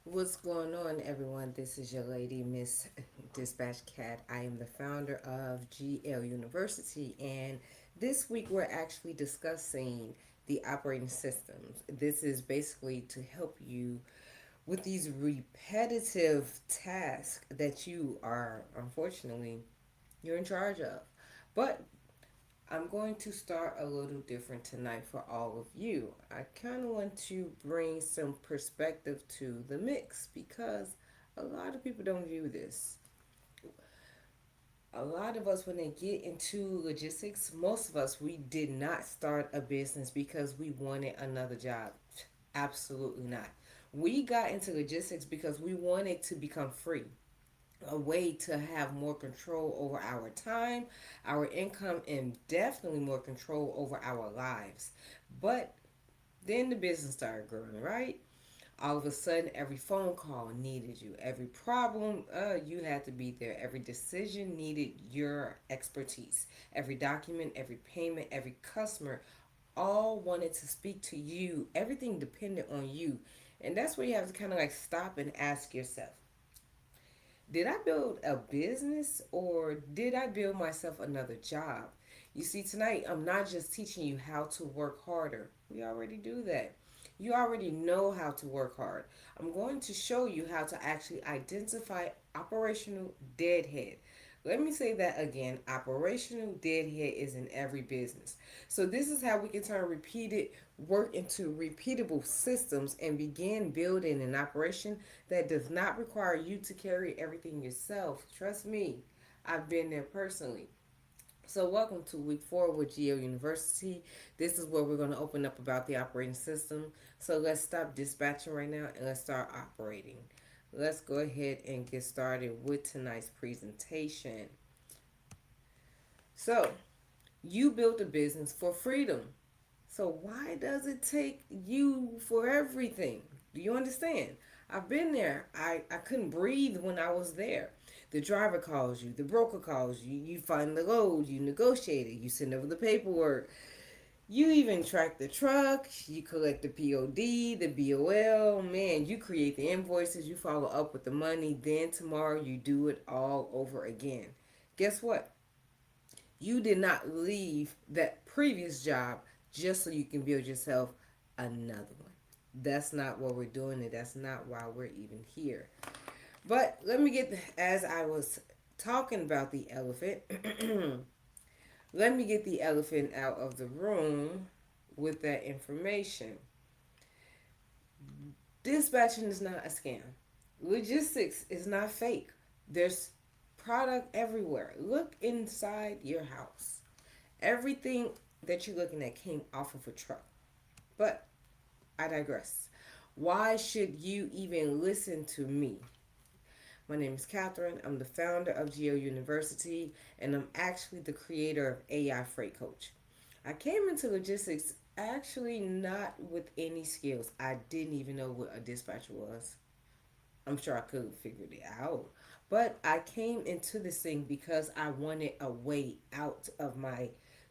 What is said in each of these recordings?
What's going on, everyone? This is your lady, Miss Dispatch Cat. I am the founder of GL University, and this week we're actually discussing the operating systems. This is basically to help you with these repetitive tasks that you are, unfortunately, you're in charge of. But I'm going to start a little different tonight for all of you. I kind of want to bring some perspective to the mix because a lot of people don't view this. A lot of us, when they get into logistics, most of us, we did not start a business because we wanted another job. Absolutely not. We got into logistics because we wanted to become free, a way to have more control over our time, our income, and definitely more control over our lives. But then the business started growing, right? All of a sudden, every phone call needed you. Every problem, you had to be there. Every decision needed your expertise. Every document, every payment, every customer, all wanted to speak to you. Everything depended on you. And that's where you have to kind of like stop and ask yourself, did I build a business or did I build myself another job? You see, tonight I'm not just teaching you how to work harder. We already do that. You already know how to work hard. I'm going to show you how to actually identify operational deadhead. Let me say that again. Operational deadhead is in every business. So this is how we can turn repeated work into repeatable systems and begin building an operation that does not require you to carry everything yourself. Trust me, I've been there personally. So, welcome to week 4 with GO University. This is where we're going to open up about the operating system. So, let's stop dispatching right now and let's start operating. Let's go ahead and get started with tonight's presentation. So, you built a business for freedom. So, why does it take you for everything? Do you understand? I've been there. I couldn't breathe when I was there. The driver calls you, the broker calls you, you find the load, you negotiate it, you send over the paperwork, you even track the truck, you collect the POD, the BOL, man, you create the invoices, you follow up with the money, then tomorrow you do it all over again. Guess what? You did not leave that previous job just so you can build yourself another one. That's not what we're doing, and that's not why we're even here. But let me get, as I was talking about the elephant, let me get the elephant out of the room with that information. Dispatching is not a scam. Logistics is not fake. There's product everywhere. Look inside your house. Everything that you're looking at came off of a truck. But I digress. Why should you even listen to me? My name is Catherine. I'm the founder of Geo University, and I'm actually the creator of AI Freight Coach. I came into logistics actually not with any skills. I didn't even know what a dispatcher was. I'm sure I could have figured it out. But I came into this thing because I wanted a way out of my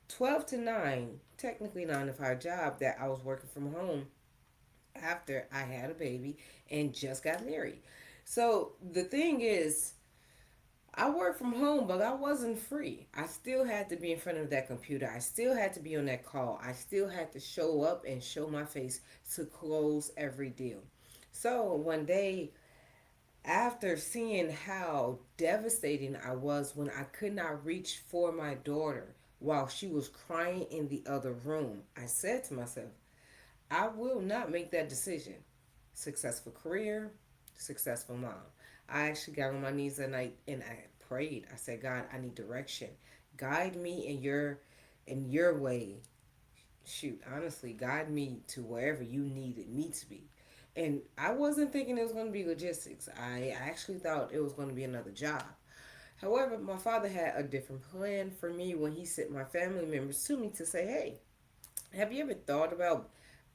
12 to 9, technically 9 to 5 job that I was working from home after I had a baby and just got married. So the thing is, I worked from home, but I wasn't free. I still had to be in front of that computer. I still had to be on that call. I still had to show up and show my face to close every deal. So one day, after seeing how devastating I was when I could not reach for my daughter while she was crying in the other room, I said to myself, I will not make that decision. Successful career, successful mom. I actually got on my knees that night and I prayed. I said, God, I need direction. Guide me in your way. Shoot, honestly, guide me to wherever you needed me to be. And I wasn't thinking it was going to be logistics. I actually thought it was going to be another job. However, my father had a different plan for me when he sent my family members to me to say, hey, have you ever thought about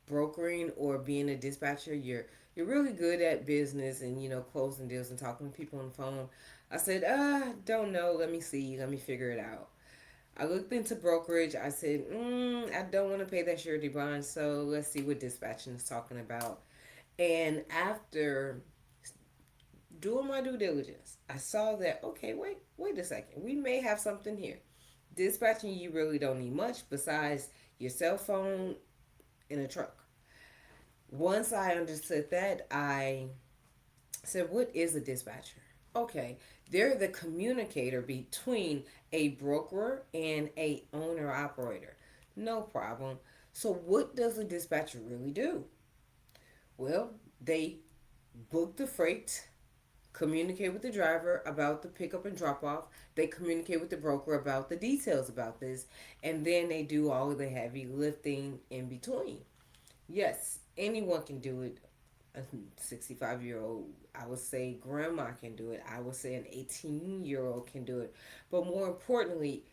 brokering or being a dispatcher? You're really good at business and closing deals and talking to people on the phone. I said, don't know. Let me see. Let me figure it out. I looked into brokerage. I said, I don't want to pay that surety bond, so let's see what dispatching is talking about. And after doing my due diligence, I saw that, okay, wait a second. We may have something here. Dispatching, you really don't need much besides your cell phone in a truck. Once I understood that, I said, what is a dispatcher? Okay, they're the communicator between a broker and a owner operator. No problem. So what does a dispatcher really do? Well, they book the freight, communicate with the driver about the pickup and drop off. They communicate with the broker about the details about this, and then they do all of the heavy lifting in between. Yes, anyone can do it. A 65-year-old, I would say grandma can do it. I would say an 18-year-old can do it. But more importantly,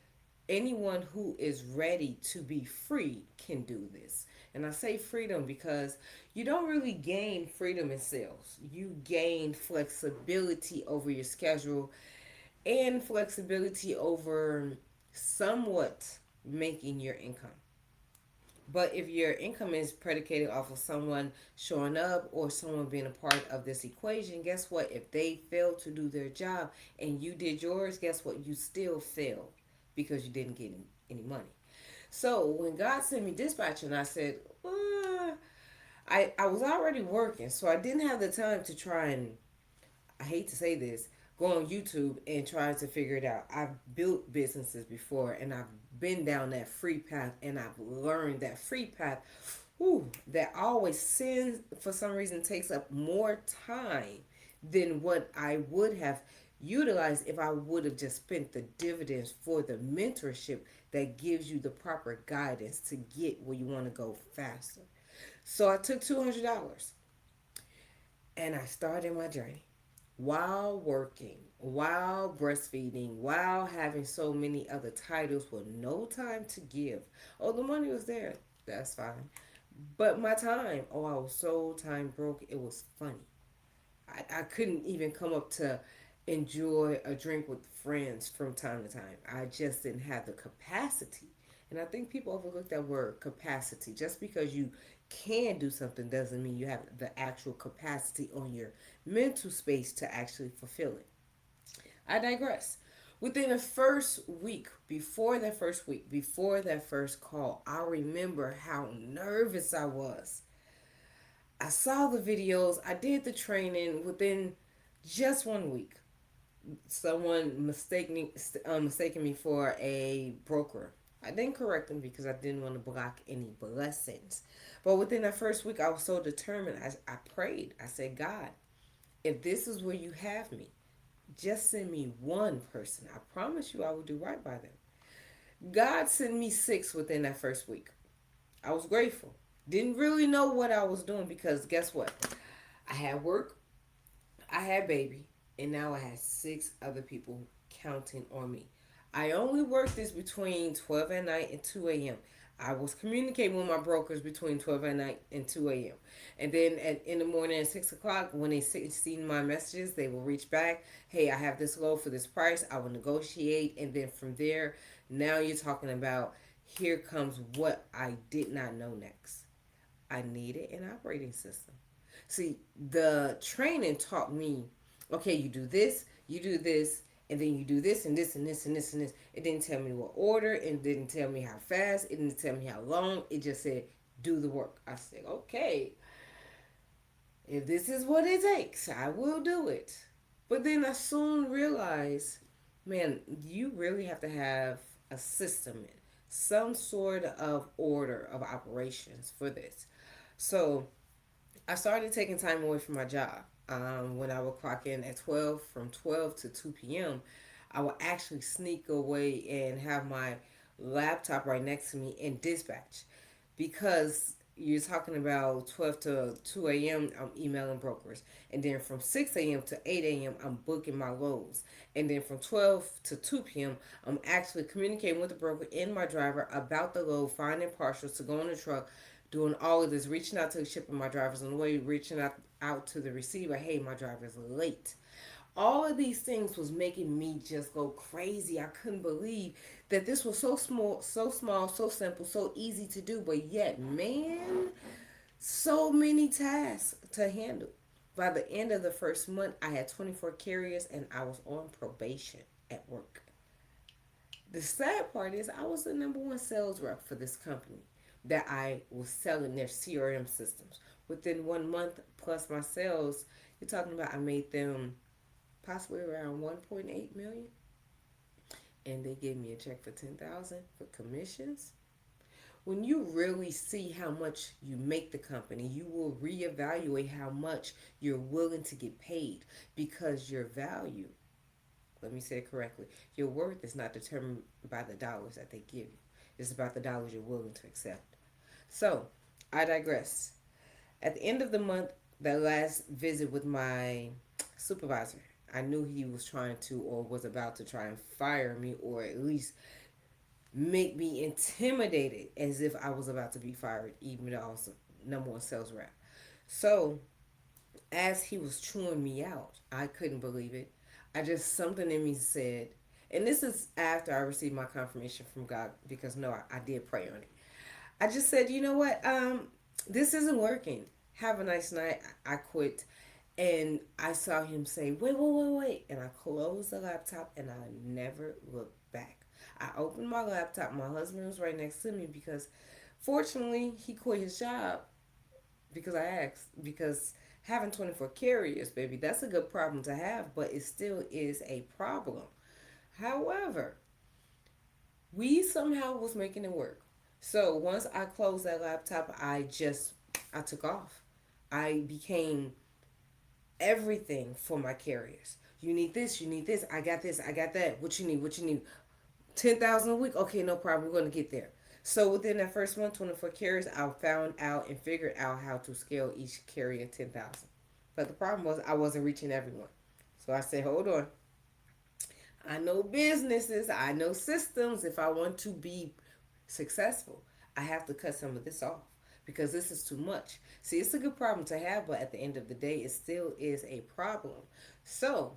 anyone who is ready to be free can do this. And I say freedom because you don't really gain freedom in sales. You gain flexibility over your schedule and flexibility over somewhat making your income. But if your income is predicated off of someone showing up or someone being a part of this equation, guess what? If they fail to do their job and you did yours, guess what? You still failed because you didn't get any money. So when God sent me dispatching, I said, I was already working, so I didn't have the time to try and, I hate to say this, go on YouTube and try to figure it out. I've built businesses before and I've been down that free path and I've learned that free path, that always sends, for some reason, takes up more time than what I would have utilized if I would have just spent the dividends for the mentorship that gives you the proper guidance to get where you want to go faster. So I took $200 and I started my journey while working, while breastfeeding, while having so many other titles with no time to give. Oh, the money was there. That's fine. But my time, oh, I was so time broke. It was funny. I couldn't even come up to enjoy a drink with friends from time to time. I just didn't have the capacity. And I think people overlook that word capacity. Just because you can do something doesn't mean you have the actual capacity on your mental space to actually fulfill it. I digress. Within the first week, before that first call, I remember how nervous I was. I saw the videos, I did the training within just 1 week. Someone mistaken me for a broker. I didn't correct them because I didn't want to block any blessings. But within that first week, I was so determined. I prayed. I said, God, if this is where you have me, just send me one person. I promise you I will do right by them. God sent me six within that first week. I was grateful. Didn't really know what I was doing because guess what? I had work, I had baby, and now I had six other people counting on me. I only worked this between 12 at night and 2 a.m. I was communicating with my brokers between 12 at night and 2 a.m. And then in the morning at 6 o'clock, when they see my messages, they will reach back. Hey, I have this low for this price. I will negotiate. And then from there, now you're talking about here comes what I did not know next. I needed an operating system. See, the training taught me, okay, you do this, and then you do this and this and this and this and this. It didn't tell me what order, it didn't tell me how fast, it didn't tell me how long. It just said, do the work. I said, okay, if this is what it takes, I will do it. But then I soon realized, man, you really have to have a system, some sort of order of operations for this. So I started taking time away from my job. When I would clock in at 12, from 12 to 2 p.m., I would actually sneak away and have my laptop right next to me and dispatch. Because you're talking about 12 to 2 a.m., I'm emailing brokers. And then from 6 a.m. to 8 a.m., I'm booking my loads. And then from 12 to 2 p.m., I'm actually communicating with the broker and my driver about the load, finding partials to go on the truck, doing all of this, reaching out to the shipper, my driver's on the way, reaching out to the receiver, hey, my driver's late. All of these things was making me just go crazy. I couldn't believe that this was so small, so simple, so easy to do, but yet, man, so many tasks to handle. By the end of the first month, I had 24 carriers and I was on probation at work. The sad part is I was the number one sales rep for this company that I was selling their CRM systems. Within 1 month plus my sales, you're talking about I made them possibly around 1.8 million, and they gave me a check for 10,000 for commissions. When you really see how much you make the company, you will reevaluate how much you're willing to get paid, because your value, let me say it correctly, your worth is not determined by the dollars that they give you. It's about the dollars you're willing to accept. So, I digress. At the end of the month, that last visit with my supervisor, I knew he was trying to, or was about to try and fire me, or at least make me intimidated as if I was about to be fired, even though I was number one sales rep. So, as he was chewing me out, I couldn't believe it. I just, something in me said, and this is after I received my confirmation from God, because no, I did pray on it. I just said, you know what? This isn't working. Have a nice night. I quit. And I saw him say, wait. And I closed the laptop and I never looked back. I opened my laptop. My husband was right next to me because fortunately he quit his job because I asked. Because having 24 carriers, baby, that's a good problem to have, but it still is a problem. However, we somehow was making it work. So once I closed that laptop, I took off. I became everything for my carriers. You need this, you need this. I got this, I got that. What you need, what you need. 10,000 a week. Okay, no problem. We're gonna get there. So within that first month, 24 carriers, I found out and figured out how to scale each carrier 10,000. But the problem was I wasn't reaching everyone. So I said, hold on. I know businesses, I know systems. If I want to be successful, I have to cut some of this off because this is too much. See, it's a good problem to have, but at the end of the day, it still is a problem. So,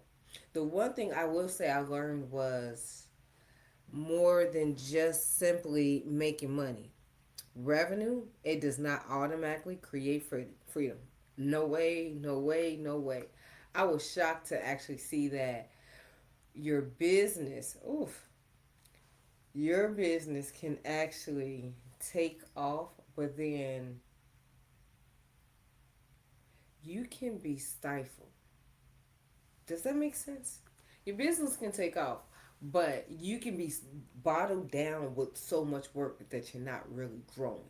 the one thing I will say I learned was more than just simply making money. Revenue, it does not automatically create freedom. No way, no way, no way. I was shocked to actually see that your business, oof, your business can actually take off, but then you can be stifled. Does that make sense? Your business can take off, but you can be bottled down with so much work that you're not really growing.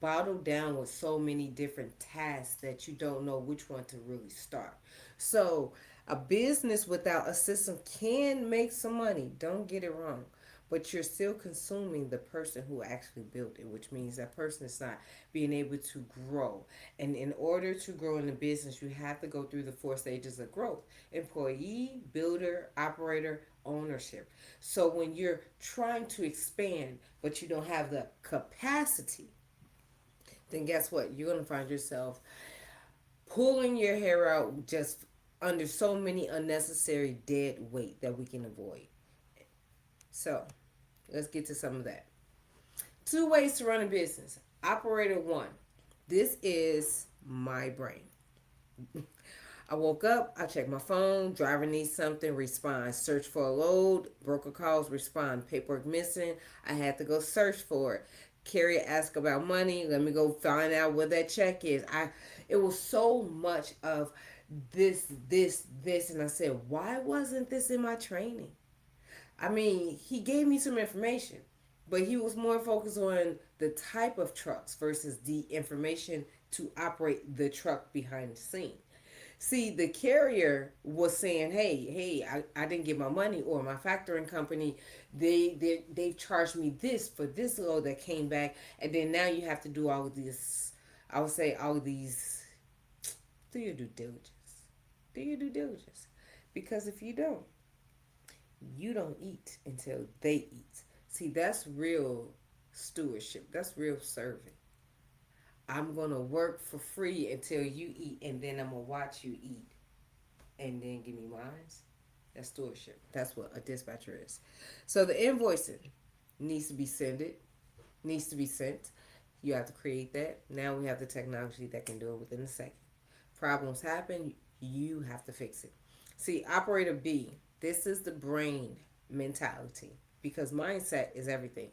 Bottled down with so many different tasks that you don't know which one to really start. So, a business without a system can make some money. Don't get it wrong. But you're still consuming the person who actually built it, which means that person is not being able to grow. And in order to grow in the business, you have to go through the four stages of growth: employee, builder, operator, ownership. So when you're trying to expand, but you don't have the capacity, then guess what? You're going to find yourself pulling your hair out just under so many unnecessary dead weight that we can avoid. So let's get to some of that. Two ways to run a business. Operator one. This is my brain. I woke up, I checked my phone, driver needs something, respond. Search for a load, broker calls, respond. Paperwork missing, I had to go search for it. Carrier ask about money, let me go find out what that check is. It was so much of this, and I said, why wasn't this in my training? I mean, he gave me some information, but he was more focused on the type of trucks versus the information to operate the truck behind the scene. See, the carrier was saying, "Hey, I didn't get my money, or my factoring company, they charged me this for this load that came back, and then now you have to do all of this." I would say all of these. Do your due diligence. Do your due diligence, because if you don't eat until they eat. See, that's real stewardship. That's real serving. I'm going to work for free until you eat, and then I'm going to watch you eat, and then give me mine. That's stewardship. That's what a dispatcher is. So the invoicing needs to be needs to be sent. You have to create that. Now we have the technology that can do it within a second. Problems happen. You have to fix it. See, operator B, this is the brain mentality because mindset is everything.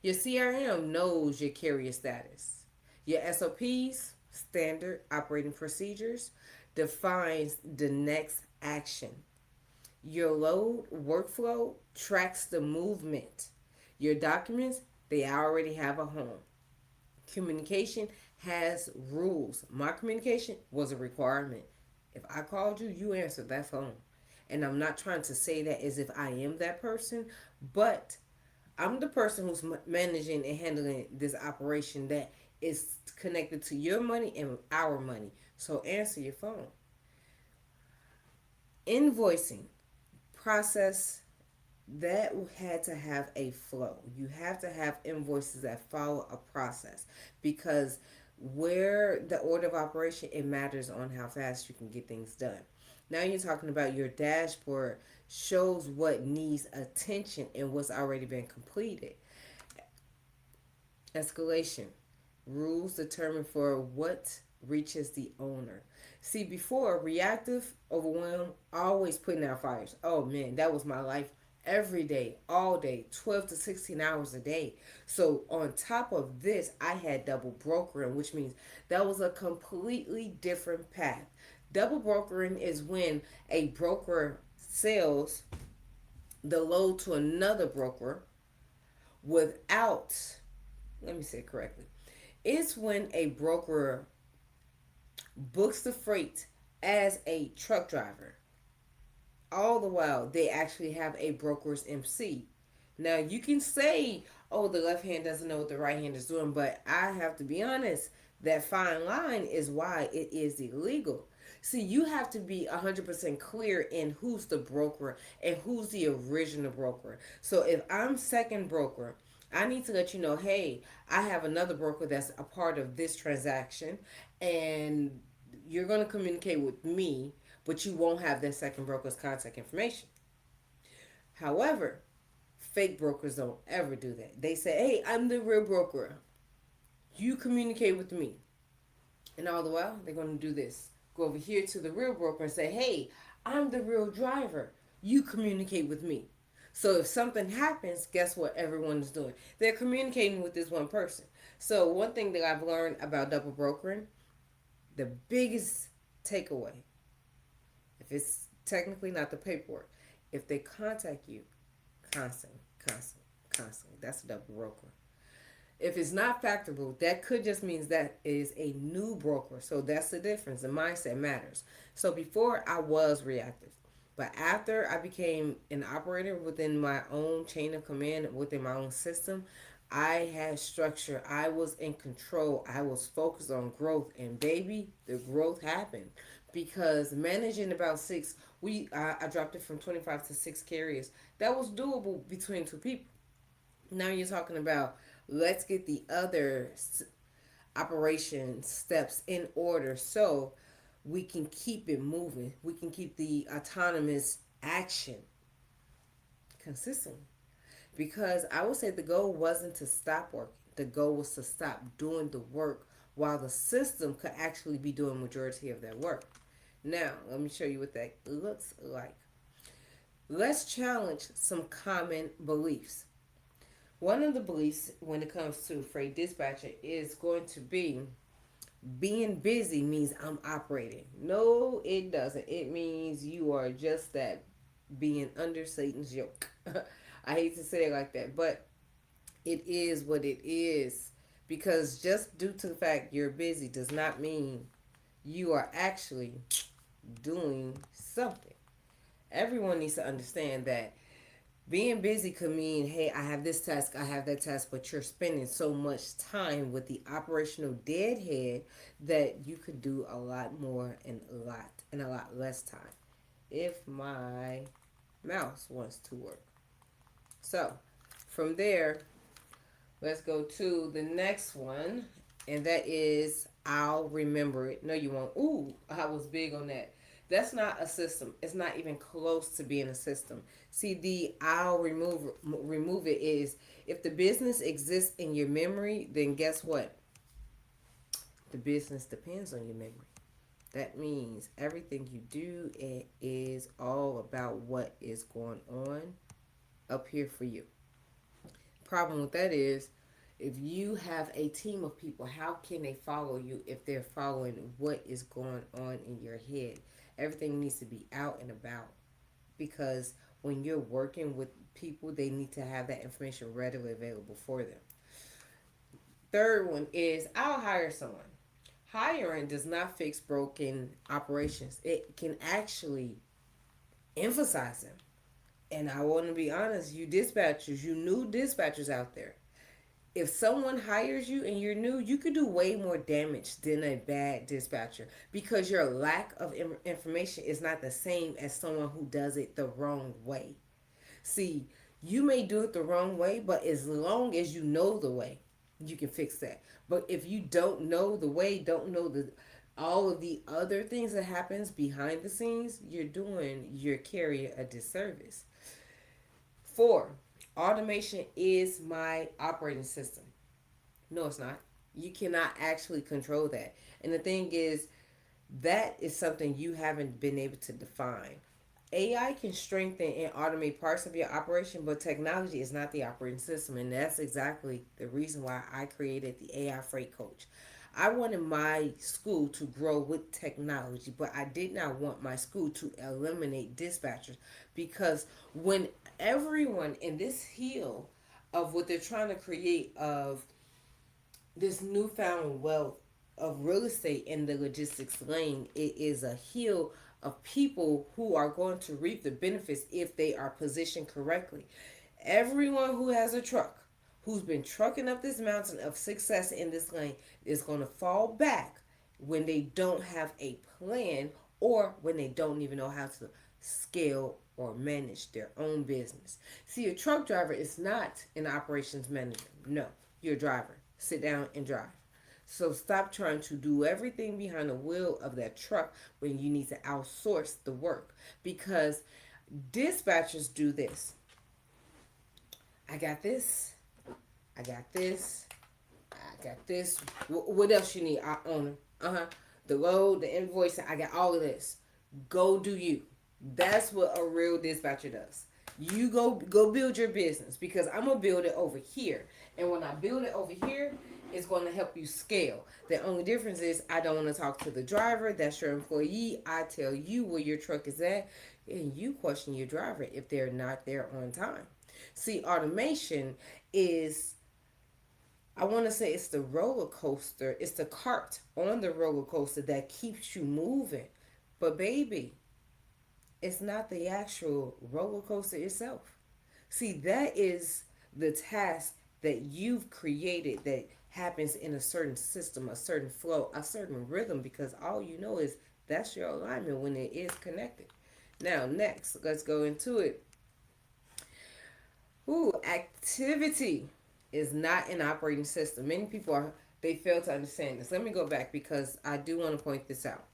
Your CRM knows your carrier status. Your SOPs, standard operating procedures, defines the next action. Your load workflow tracks the movement. Your documents, they already have a home. Communication has rules. My communication was a requirement. If I called you, you answered that phone. And I'm not trying to say that as if I am that person, but I'm the person who's managing and handling this operation that is connected to your money and our money. So answer your phone. Invoicing process that had to have a flow. You have to have invoices that follow a process because where the order of operation, it matters on how fast you can get things done. Now you're talking about your dashboard shows what needs attention and what's already been completed. Escalation rules determined for what reaches the owner. See, before reactive, overwhelmed, always putting out fires. Oh man, that was my life every day, all day, 12 to 16 hours a day. So, on top of this, I had double brokering, which means that was a completely different path. Double brokering is when a broker sells the load to another broker without, let me say it correctly, it's when a broker books the freight as a truck driver. All the while, they actually have a broker's MC. Now, you can say, oh, the left hand doesn't know what the right hand is doing, but I have to be honest, that fine line is why it is illegal. See, you have to be 100% clear in who's the broker and who's the original broker. So if I'm second broker, I need to let you know, hey, I have another broker that's a part of this transaction, and you're going to communicate with me, but you won't have that second broker's contact information. However, fake brokers don't ever do that. They say, hey, I'm the real broker. You communicate with me. And all the while, they're going to do this. Go over here to the real broker and say, hey, I'm the real driver. You communicate with me. So if something happens, guess what everyone is doing? They're communicating with this one person. So one thing that I've learned about double brokering, the biggest takeaway, if it's technically not the paperwork, if they contact you constantly, that's a double broker. If it's not factorable, that could just means that is a new broker. So that's the difference. The mindset matters. So before I was reactive, but after I became an operator within my own chain of command, within my own system, I had structure. I was in control. I was focused on growth, and baby, the growth happened because managing about six, I dropped it from 25 to six carriers. That was doable between two people. Now you're talking about let's get the other operation steps in order so we can keep it moving. We can keep the autonomous action consistent. Because I would say the goal wasn't to stop working. The goal was to stop doing the work while the system could actually be doing majority of that work. Now, let me show you what that looks like. Let's challenge some common beliefs. One of the beliefs when it comes to freight dispatcher is going to be being busy means I'm operating. No, it doesn't. It means you are just that being under Satan's yoke. I hate to say it like that, but it is what it is. Because just due to the fact you're busy does not mean you are actually doing something. Everyone needs to understand that being busy could mean, hey, I have this task, I have that task, but you're spending so much time with the operational deadhead that you could do a lot more in a lot less time if my mouse wants to work. So from there, let's go to the next one, and that is I'll remember it. No, you won't. Ooh, I was big on that. That's not a system. It's not even close to being a system. See, the I'll remove it is if the business exists in your memory, then guess what? The business depends on your memory. That means everything you do, it is all about what is going on up here for you. Problem with that is, if you have a team of people, how can they follow you if they're following what is going on in your head? Everything needs to be out and about, because when you're working with people, they need to have that information readily available for them. Third one is, I'll hire someone. Hiring does not fix broken operations. It can actually emphasize them. And I want to be honest, you dispatchers, you new dispatchers out there, if someone hires you and you're new, you could do way more damage than a bad dispatcher, because your lack of information is not the same as someone who does it the wrong way. See, you may do it the wrong way, but as long as you know the way, you can fix that. But if you don't know the way, don't know the all of the other things that happens behind the scenes, you're carrying a disservice. Four, automation is my operating system. No, it's not. You cannot actually control that. And the thing is, that is something you haven't been able to define. AI can strengthen and automate parts of your operation, but technology is not the operating system. And that's exactly the reason why I created the AI Freight Coach. I wanted my school to grow with technology, but I did not want my school to eliminate dispatchers, because when everyone in this hill of what they're trying to create of this newfound wealth of real estate in the logistics lane, it is a hill of people who are going to reap the benefits if they are positioned correctly. Everyone who has a truck, who's been trucking up this mountain of success in this lane, is going to fall back when they don't have a plan, or when they don't even know how to scale or manage their own business. See, a truck driver is not an operations manager. No, you're a driver. Sit down and drive. So stop trying to do everything behind the wheel of that truck when you need to outsource the work, because dispatchers do this. I got this. I got this. I got this. What else you need? I own. The load, the invoice. I got all of this. Go do you. That's what a real dispatcher does. You go build your business, because I'm gonna build it over here. And when I build it over here, it's going to help you scale. The only difference is, I don't want to talk to the driver. That's your employee. I tell you where your truck is at, and you question your driver if they're not there on time. See, automation is, I want to say, it's the roller coaster. It's the cart on the roller coaster that keeps you moving. But baby, it's not the actual roller coaster itself. See, that is the task that you've created that happens in a certain system, a certain flow, a certain rhythm, because all you know is that's your alignment when it is connected. Now, next, let's go into it. Ooh, activity is not an operating system. Many people they fail to understand this. Let me go back, because I do want to point this out.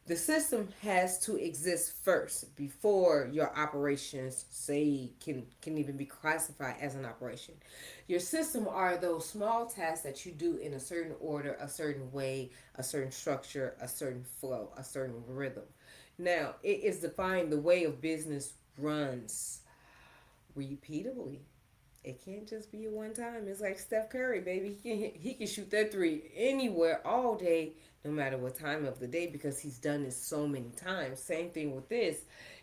The system has to exist first before your operations say can even be classified as an operation. Your system are those small tasks that you do in a certain order, a certain way, a certain structure, a certain flow, a certain rhythm. Now, it is defined the way of business runs repeatably. It can't just be a one time. It's like Steph Curry, baby. He can shoot that three anywhere all day, no matter what time of the day, because he's done this so many times. Same thing with this.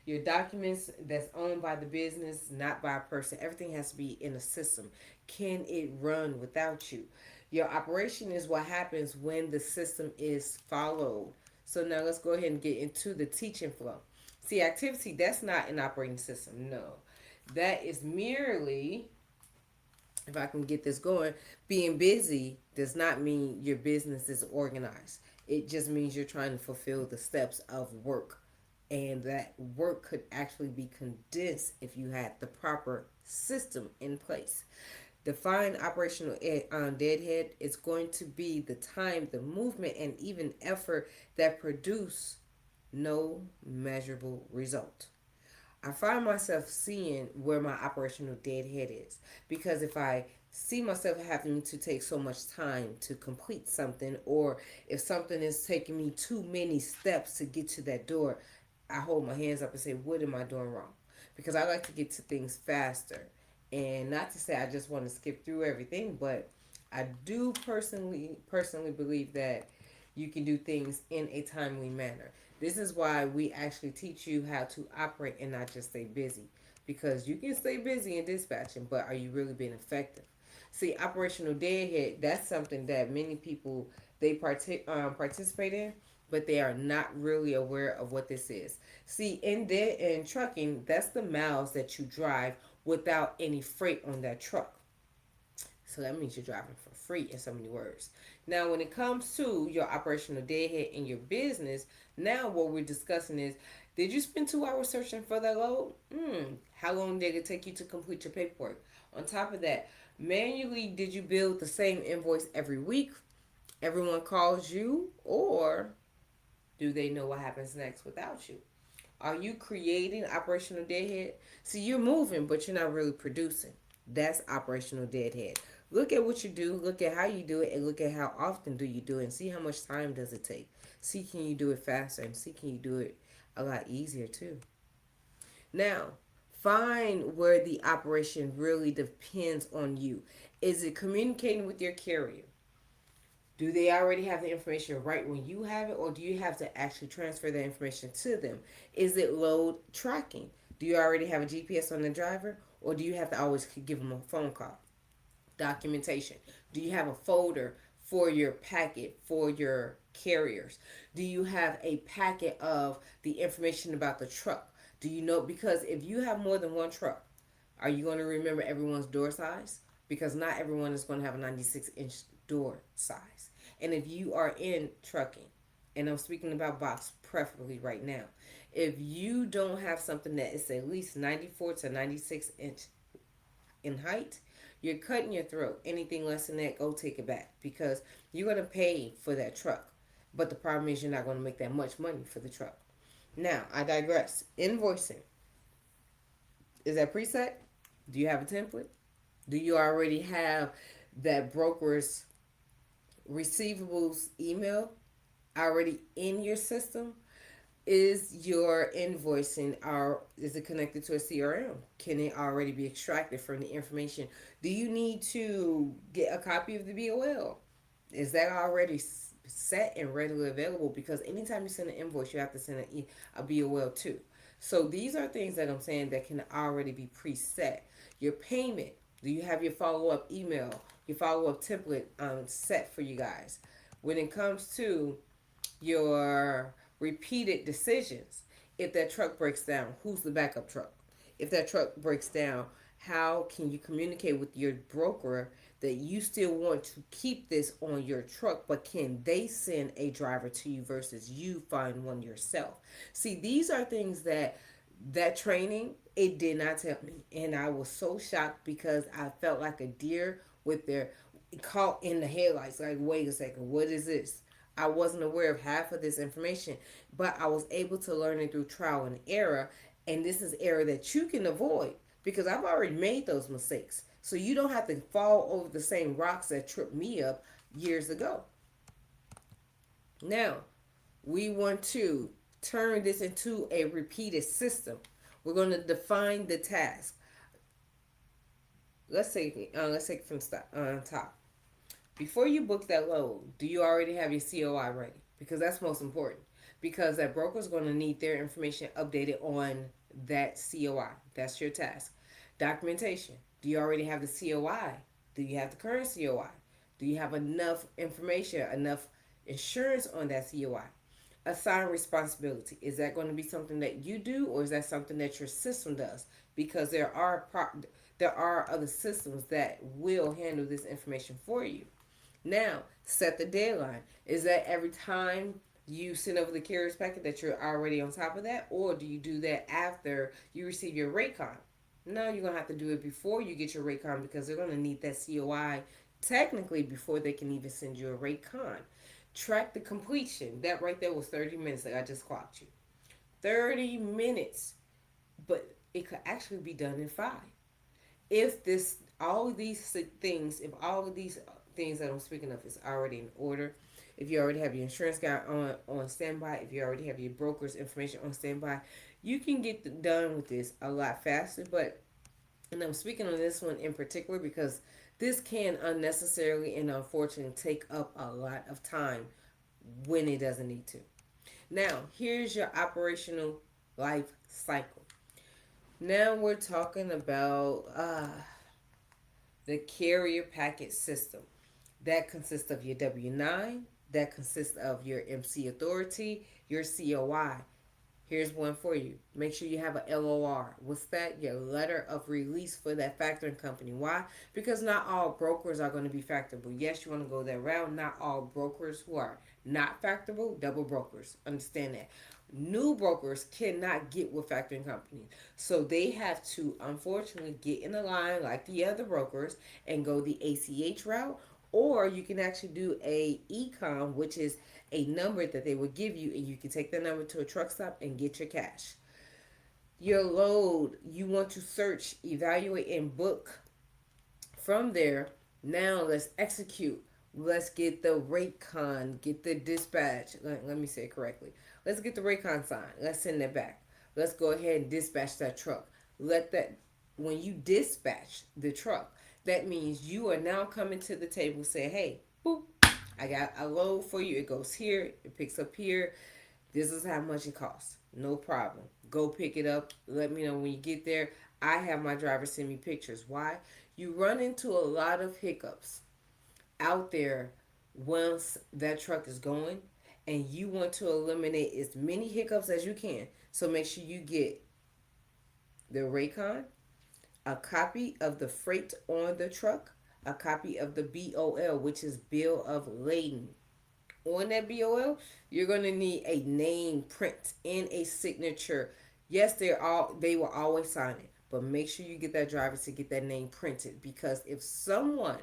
Your documents that's owned by the business, not by a person. Everything has to be in a system. Can it run without you? Your operation is what happens when the system is followed. So now let's go ahead and get into the teaching flow. See, activity, that's not an operating system. No. That is merely, if I can get this going, being busy does not mean your business is organized. It just means you're trying to fulfill the steps of work. And that work could actually be condensed if you had the proper system in place. Define operational deadhead is going to be the time, the movement, and even effort that produce no measurable result. I find myself seeing where my operational deadhead is, because if I see myself having to take so much time to complete something, or if something is taking me too many steps to get to that door, I hold my hands up and say, what am I doing wrong? Because I like to get to things faster. And not to say I just want to skip through everything, but I do personally believe that you can do things in a timely manner. This is why we actually teach you how to operate and not just stay busy. Because you can stay busy in dispatching, but are you really being effective? See, operational deadhead, that's something that many people they participate in, but they are not really aware of what this is. See, in trucking, that's the miles that you drive without any freight on that truck. So that means you're driving for free in so many words. Now, when it comes to your operational deadhead in your business, now what we're discussing is, did you spend 2 hours searching for that load? How long did it take you to complete your paperwork? On top of that, manually, did you build the same invoice every week? Everyone calls you, or do they know what happens next without you? Are you creating operational deadhead? See, you're moving, but you're not really producing. That's operational deadhead. Look at what you do, look at how you do it, and look at how often do you do it, and see how much time does it take. See, can you do it faster, and see, can you do it a lot easier too. Now, find where the operation really depends on you. Is it communicating with your carrier? Do they already have the information right when you have it, or do you have to actually transfer the information to them? Is it load tracking? Do you already have a GPS on the driver, or do you have to always give them a phone call? Documentation. Do you have a folder for your packet for your carriers? Do you have a packet of the information about the truck? Do you know? Because if you have more than one truck, are you going to remember everyone's door size? Because not everyone is going to have a 96-inch door size. And if you are in trucking, and I'm speaking about box preferably right now, if you don't have something that is at least 94 to 96 inch in height, you're cutting your throat. Anything less than that, go take it back, because you're going to pay for that truck. But the problem is you're not going to make that much money for the truck. Now, I digress. Invoicing. Is that preset? Do you have a template? Do you already have that broker's receivables email already in your system? Is your invoicing, or is it connected to a CRM? Can it already be extracted from the information? Do you need to get a copy of the BOL? Is that already set and readily available? Because anytime you send an invoice, you have to send a BOL too. So these are things that I'm saying that can already be preset. Your payment. Do you have your follow up email, your follow up template set for you guys? When it comes to your repeated decisions, if that truck breaks down, who's the backup truck? If that truck breaks down, how can you communicate with your broker that you still want to keep this on your truck, but can they send a driver to you versus you find one yourself? See, these are things that training, it did not tell me, and I was so shocked because I felt like a deer with their caught in the headlights. Like, wait a second, what is this? I wasn't aware of half of this information, but I was able to learn it through trial and error. And this is error that you can avoid, because I've already made those mistakes. So you don't have to fall over the same rocks that tripped me up years ago. Now, we want to turn this into a repeated system. We're going to define the task. Let's take it from top. Before you book that load, do you already have your COI ready? Because that's most important. Because that broker is going to need their information updated on that COI. That's your task. Documentation. Do you already have the COI? Do you have the current COI? Do you have enough information, enough insurance on that COI? Assign responsibility. Is that going to be something that you do, or is that something that your system does? Because there are other systems that will handle this information for you. Now, set the deadline. Is that every time you send over the carrier's packet that you're already on top of that? Or do you do that after you receive your rate con? No, you're going to have to do it before you get your rate con, because they're going to need that COI technically before they can even send you a rate con. Track the completion. That right there was 30 minutes that I just clocked you. 30 minutes. But it could actually be done in 5. If this all of these things, if all of these things that I'm speaking of is already in order, if you already have your insurance guy on standby, if you already have your broker's information on standby, you can get done with this a lot faster. But and I'm speaking on this one in particular because this can unnecessarily and unfortunately take up a lot of time when it doesn't need to. Now, here's your operational life cycle. Now we're talking about the carrier packet system. That consists of your W 9, that consists of your MC authority, your COI. Here's one for you. Make sure you have a LOR. What's that? Your letter of release for that factoring company. Why? Because not all brokers are going to be factorable. Yes, you want to go that route. Not all brokers who are not factorable, double brokers. Understand that. New brokers cannot get with factoring companies. So they have to, unfortunately, get in the line like the other brokers and go the ACH route. Or you can actually do a ecom, which is a number that they will give you, and you can take the number to a truck stop and get your cash. Your load, you want to search, evaluate, and book from there. Now let's execute. Let's get the rate con, get the dispatch. Let me say it correctly. Let's get the rate con signed. Let's send it back. Let's go ahead and dispatch that truck. Let that, when you dispatch the truck, that means you are now coming to the table saying, hey, boop, I got a load for you. It goes here, it picks up here. This is how much it costs. No problem. Go pick it up. Let me know when you get there. I have my driver send me pictures. Why? You run into a lot of hiccups out there once that truck is going, and you want to eliminate as many hiccups as you can. So make sure you get the Raycon, a copy of the freight on the truck, a copy of the BOL, which is bill of lading. On that BOL, you're going to need a name print and a signature. Yes, they will always sign it, but make sure you get that driver to get that name printed, because if someone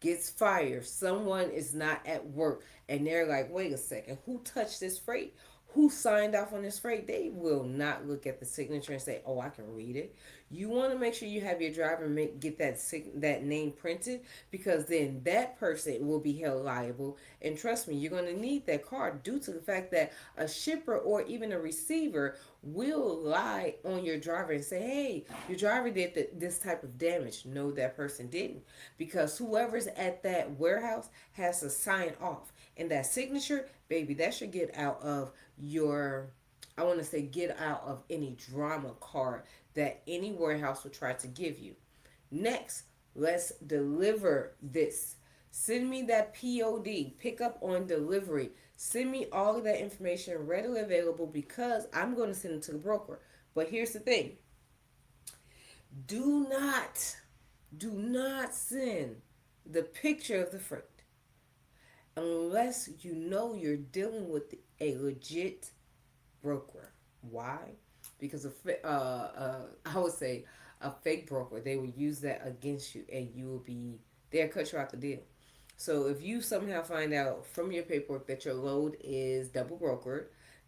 gets fired, someone is not at work, and they're like, wait a second, who touched this freight? Who signed off on this freight? They will not look at the signature and say, oh, I can read it. You want to make sure you have your driver get that name printed, because then that person will be held liable. And trust me, you're going to need that card due to the fact that a shipper or even a receiver will lie on your driver and say, hey, your driver did this type of damage. No, that person didn't, because whoever's at that warehouse has to sign off. And that signature, baby, that should get out of your, I want to say, get out of any drama card that any warehouse will try to give you. Next, let's deliver this. Send me that POD, pick up on delivery. Send me all of that information readily available, because I'm going to send it to the broker. But here's the thing. Do not send the picture of the freight unless you know you're dealing with a legit broker. Why? Because I would say a fake broker, they will use that against you, and they'll cut you out the deal. So if you somehow find out from your paperwork that your load is double brokered,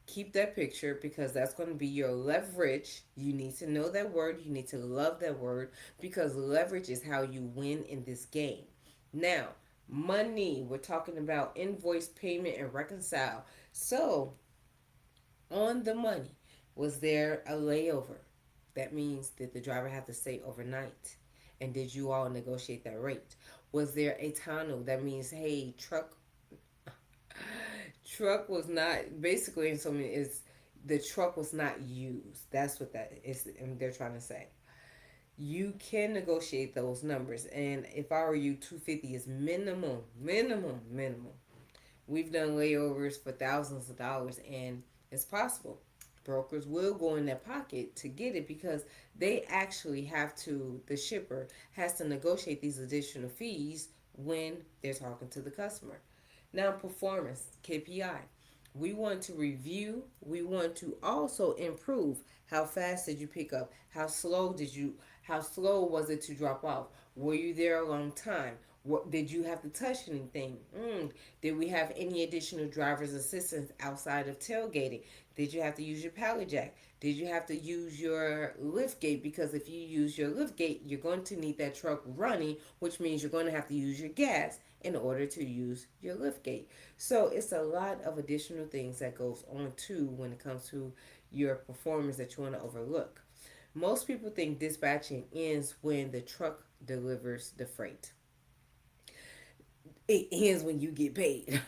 keep that picture, because that's going to be your leverage. You need to know that word. You need to love that word, because leverage is how you win in this game. Now, money. We're talking about invoice payment and reconcile. So, on the money, was there a layover? That means, did the driver have to stay overnight? And did you all negotiate that rate? Was there a tonneau? That means, hey, truck was not, basically, in so many, is the truck was not used. That's what that is, and they're trying to say. You can negotiate those numbers, and if I were you, 250 is minimum. We've done layovers for thousands of dollars, and it's possible brokers will go in their pocket to get it, because they actually have to, the shipper has to negotiate these additional fees when they're talking to the customer. Now, performance, KPI. We want to review. We want to also improve. How fast did you pick up? How slow was it to drop off? Were you there a long time? What did you have to touch anything? Did we have any additional driver's assistance outside of tailgating? Did you have to use your pallet jack? Did you have to use your lift gate? Because if you use your lift gate, you're going to need that truck running, which means you're going to have to use your gas in order to use your lift gate. So it's a lot of additional things that goes on too when it comes to your performance that you want to overlook. Most people think dispatching ends when the truck delivers the freight. It ends when you get paid.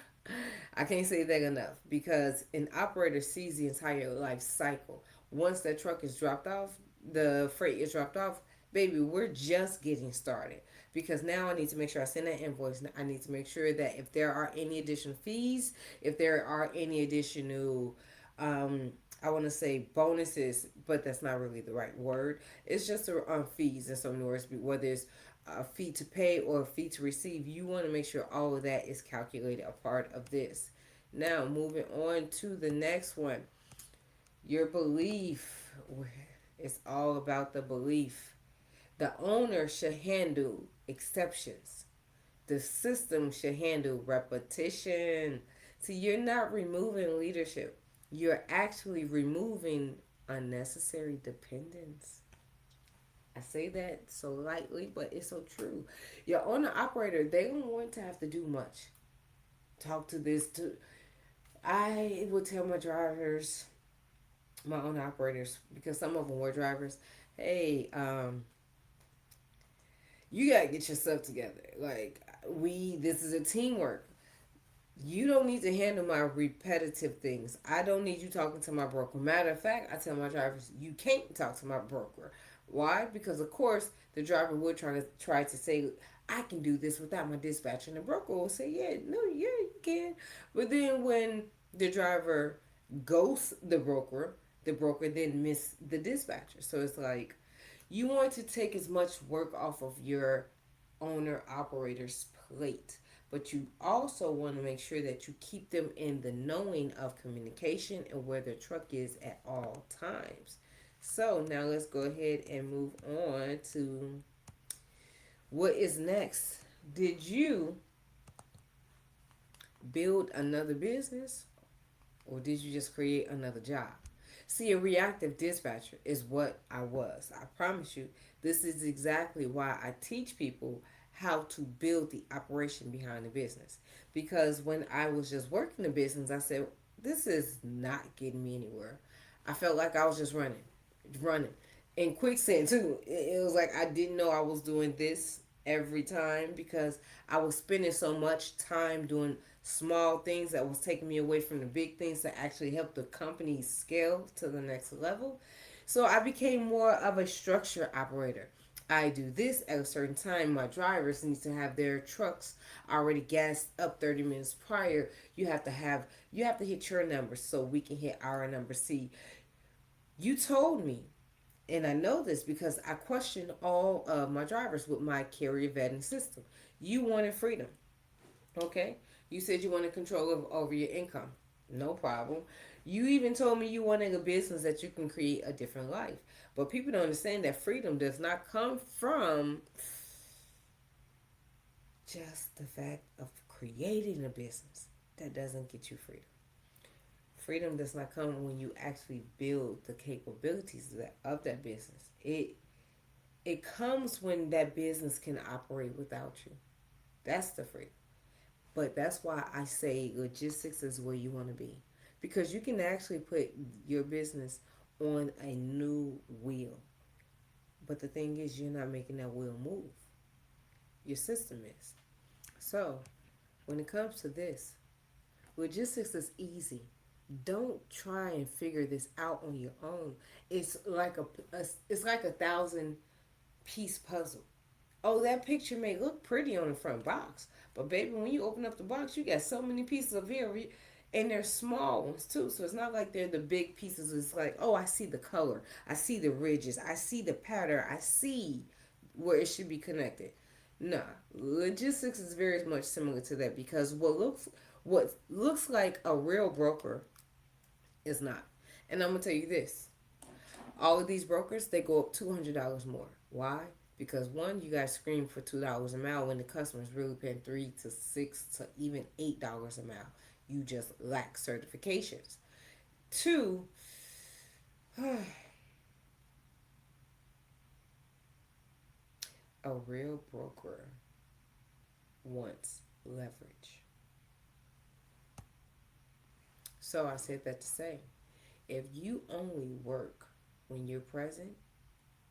I can't say that enough because an operator sees the entire life cycle. Once that truck is dropped off, the freight is dropped off, baby, we're just getting started. Because now I need to make sure I send that invoice. I need to make sure that if there are any additional fees, if there are any additional, I want to say bonuses, but that's not really the right word. It's just fees in so many words, whether it's a fee to pay or a fee to receive, you want to make sure all of that is calculated a part of this. Now, moving on to the next one, your belief. It's all about the belief. The owner should handle exceptions. The system should handle repetition. See, you're not removing leadership. You're actually removing unnecessary dependence. I say that so lightly, but it's so true. Your owner operator, they don't want to have to do much. Talk to this to I would tell my drivers, my own operators, because some of them were drivers, hey, you gotta get yourself together. Like this is a teamwork. You don't need to handle my repetitive things. I don't need you talking to my broker. Matter of fact, I tell my drivers, you can't talk to my broker. Why? Because of course the driver would try to say, I can do this without my dispatcher, and the broker will say, yeah, no, yeah, you can. But then when the driver ghosts the broker then miss the dispatcher. So it's like you want to take as much work off of your owner operator's plate, but you also want to make sure that you keep them in the knowing of communication and where their truck is at all times. So now let's go ahead and move on to what is next. Did you build another business or did you just create another job? See, a reactive dispatcher is what I was. I promise you, this is exactly why I teach people how to build the operation behind the business. Because when I was just working the business, I said, this is not getting me anywhere. I felt like I was just running. In quicksand, too. It was like I didn't know I was doing this every time because I was spending so much time doing small things that was taking me away from the big things that actually help the company scale to the next level. So I became more of a structure operator. I do this at a certain time. My drivers need to have their trucks already gassed up 30 minutes prior. You have to hit your number so we can hit our number. See, you told me, and I know this because I questioned all of my drivers with my carrier vetting system. You wanted freedom. Okay. You said you wanted control over your income. No problem. You even told me you wanted a business that you can create a different life. But people don't understand that freedom does not come from just the fact of creating a business. That doesn't get you freedom. Freedom does not come when you actually build the capabilities of that business. It comes when that business can operate without you. That's the freedom. But that's why I say logistics is where you want to be. Because you can actually put your business on a new wheel. But the thing is, you're not making that wheel move. Your system is. So, when it comes to this, logistics is easy. Don't try and figure this out on your own. It's like a 1,000 piece puzzle. Oh, that picture may look pretty on the front box, but baby, when you open up the box, you got so many pieces of here, and they're small ones too. So it's not like they're the big pieces. It's like, oh, I see the color, I see the ridges, I see the pattern, I see where it should be connected. Nah, logistics is very much similar to that because what looks like a real broker is not. And I'm gonna tell you this: all of these brokers they go up $200 more. Why? Because one, you guys scream for $2 a mile when the customer's really paying 3 to 6 to even $8 a mile. You just lack certifications. Two, a real broker wants leverage. So I said that to say, if you only work when you're present,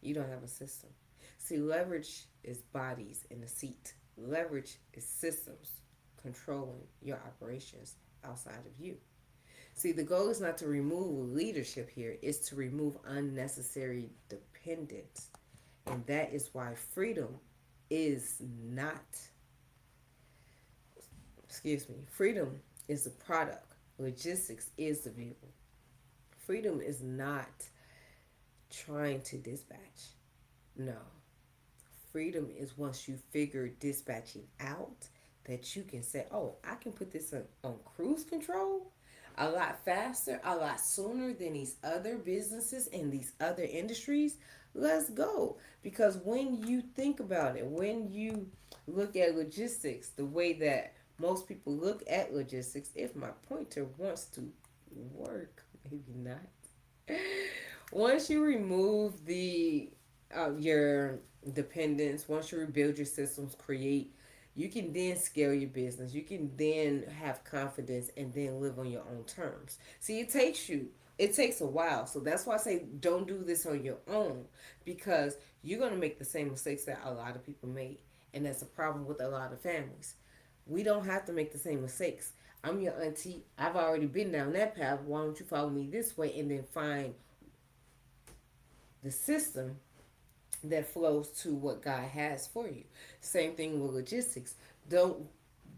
you don't have a system. See, leverage is bodies in the seat. Leverage is systems controlling your operations outside of you. See, the goal is not to remove leadership here, it's to remove unnecessary dependence. And that is why freedom is not, freedom is the product. Logistics is the vehicle. Freedom is not trying to dispatch. No. Freedom is once you figure dispatching out that you can say, oh, I can put this on cruise control a lot faster, a lot sooner than these other businesses and these other industries. Let's go. Because when you think about it, when you look at logistics, the way that most people look at logistics, if my pointer wants to work, maybe not. Once you remove the your dependence, once you rebuild your systems, you can then scale your business. You can then have confidence and then live on your own terms. See, it takes a while. So that's why I say don't do this on your own, because you're going to make the same mistakes that a lot of people made. And that's a problem with a lot of families. We don't have to make the same mistakes. I'm your auntie. I've already been down that path. Why don't you follow me this way and then find the system that flows to what God has for you? Same thing with logistics. Don't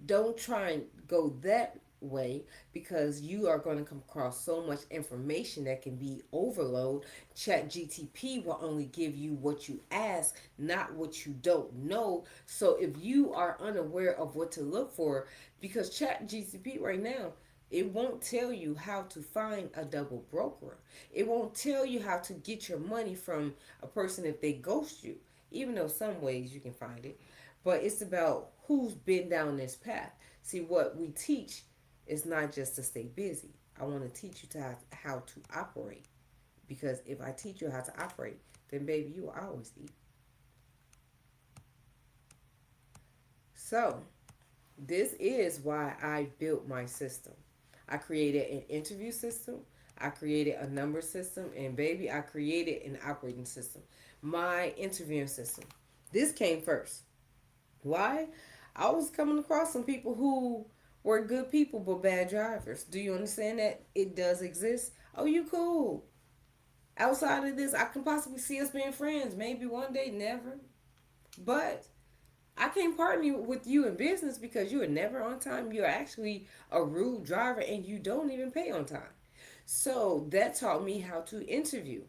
don't try and go that way, because you are going to come across so much information that can be overload. Chat GTP will only give you what you ask, not what you don't know. So if you are unaware of what to look for, because Chat GTP right now, it won't tell you how to find a double broker. It won't tell you how to get your money from a person if they ghost you, even though some ways you can find it. But it's about who's been down this path. See, what we teach is not just to stay busy. I want to teach you how to operate. Because if I teach you how to operate, then baby, you will always eat. So, this is why I built my system. I created an interview system. I created a number system. And baby, I created an operating system. My interviewing system. This came first. Why? I was coming across some people who were good people but bad drivers. Do you understand that it does exist? Oh, you cool. Outside of this, I can possibly see us being friends. Maybe one day, never. But I can't partner with you in business because you are never on time. You're actually a rude driver and you don't even pay on time. So that taught me how to interview.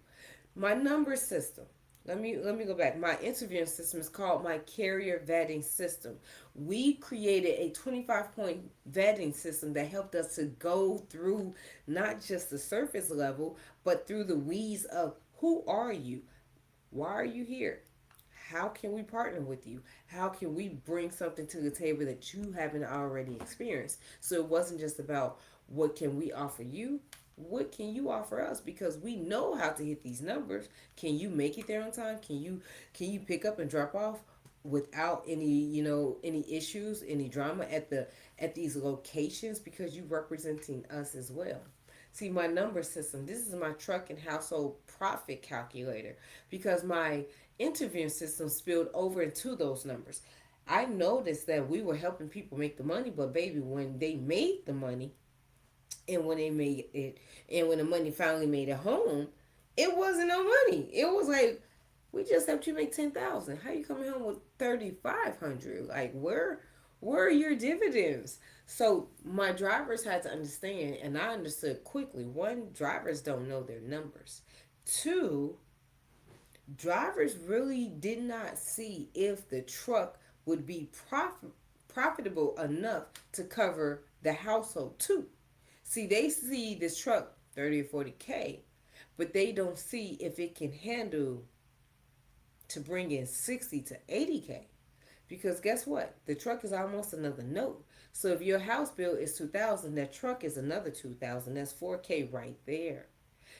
My number system. Let me go back. My interviewing system is called my carrier vetting system. We created a 25-point vetting system that helped us to go through not just the surface level, but through the weeds of who are you? Why are you here? How can we partner with you? How can we bring something to the table that you haven't already experienced? So it wasn't just about what can we offer you, what can you offer us, because we know how to hit these numbers. Can you make it there on time? Can you pick up and drop off without any issues, any drama at these locations, because you representing us as well. See, my number system, this is my truck and household profit calculator, because my interviewing system spilled over into those numbers. I noticed that we were helping people make the money, but baby, when they made the money, and when they made it, and when the money finally made it home, it wasn't no money. It was like, we just helped you make 10,000. How you coming home with 3,500? Like, where are your dividends? So my drivers had to understand, and I understood quickly. One, drivers don't know their numbers. Two, drivers really did not see if the truck would be profitable enough to cover the household too. See, they see this truck 30 or 40K, but they don't see if it can handle to bring in 60 to 80K. Because guess what? The truck is almost another note. So if your house bill is 2,000, that truck is another 2,000. That's 4K right there.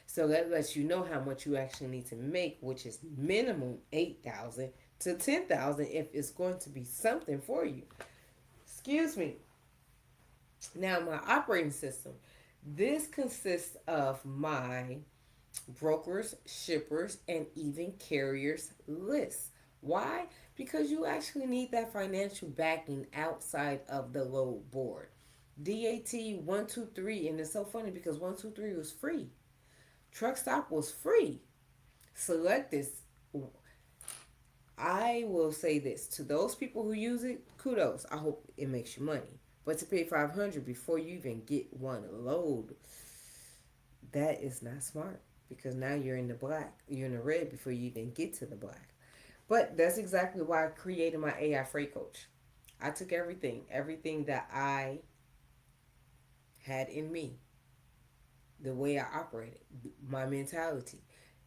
So that lets you know how much you actually need to make, which is minimum 8,000 to 10,000 if it's going to be something for you. Excuse me. Now my operating system. This consists of my brokers, shippers, and even carriers list. Why? Because you actually need that financial backing outside of the load board. DAT 123, and it's so funny because 123 was free. Truck Stop was free. Select this. I will say this to those people who use it, kudos. I hope it makes you money. But to pay 500 before you even get one load, that is not smart because now you're in the black. You're in the red before you even get to the black. But that's exactly why I created my AI Freight Coach. I took everything that I had in me, the way I operated, my mentality,